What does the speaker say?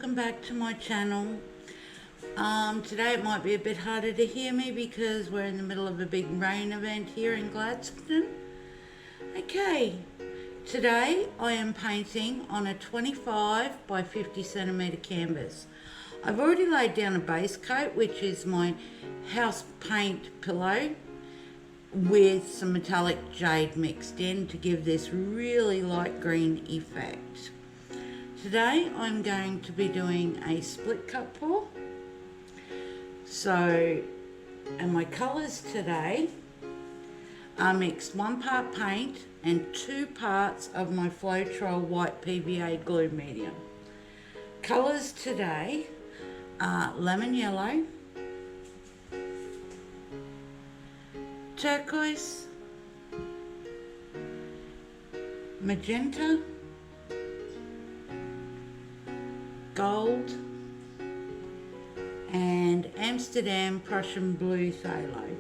welcome back to my channel. Today it might be a bit harder to hear me because we're in the middle of a big rain event here in Gladstone. Okay, today I am painting on a 25 by 50 centimetre canvas. I've already laid down a base coat, which is my house paint pillow with some metallic jade mixed in to give this really light green effect. Today I'm going to be doing a split cut pour. And my colours today are mixed 1 part paint and 2 parts of my Floetrol white PVA glue medium. Colours today are lemon yellow, turquoise, magenta, gold, and Amsterdam Prussian blue phthalo.